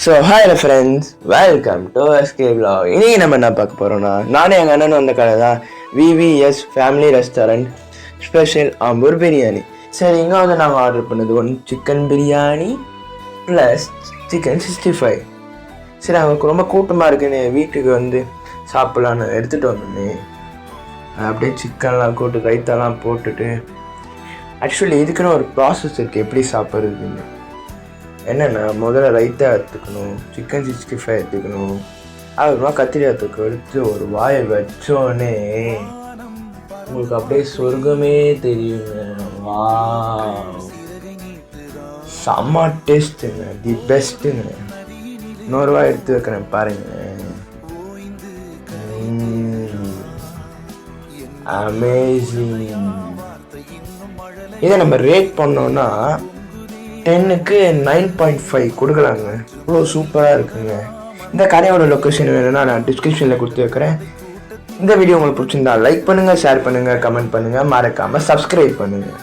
So hi friends, welcome to SK vlog. இன்னைக்கு நம்ம என்ன பார்க்க போகிறோம்னா, நானும் எங்கள் அண்ணனும் வந்த கடை தான் VVS family restaurant special Ambur biryani. சரி, இங்கே வந்து நாங்கள் ஆர்டர் பண்ணது சிக்கன் பிரியாணி ப்ளஸ் சிக்கன் 65. சரி, அவங்க ரொம்ப கூட்டமாக இருக்குன்னு வீட்டுக்கு வந்து சாப்பிட்லான்னு எடுத்துகிட்டு வந்தோன்னே அப்படியே சிக்கன்லாம் போட்டு ரைத்தாலாம் போட்டுட்டு, ஆக்சுவலி இதுக்குன்னு ஒரு ப்ராசஸ் இருக்குது எப்படி சாப்பிட்றதுன்னு. என்னென்னா, முதல்ல ரைத்தா எடுத்துக்கணும், சிக்கன் 65 எடுத்துக்கணும், அதுக்கப்புறமா கத்திரி எடுத்து ஒரு வாயை வச்சோடனே உங்களுக்கு அப்படியே சொர்க்கமே தெரியுங்க. வா, செம்ம டேஸ்ட்டுங்க, தி பெஸ்ட்டுங்க. இன்னொரு வாய் எடுத்து வைக்கிறேன் பாருங்க. அமேசிங். இதை நம்ம ரேட் பண்ணோன்னா 10க்கு 9.5 கொடுக்கலாங்க. இவ்வளோ சூப்பராக இருக்குங்க. இந்த கடையோட லொக்கேஷன் வேணும்னா நான் டிஸ்கிரிப்ஷனில் கொடுத்து வைக்கிறேன். இந்த வீடியோ உங்களுக்கு பிடிச்சிருந்தா லைக் பண்ணுங்கள், ஷேர் பண்ணுங்கள், கமெண்ட் பண்ணுங்கள், மறக்காமல் சப்ஸ்கிரைப் பண்ணுங்கள்.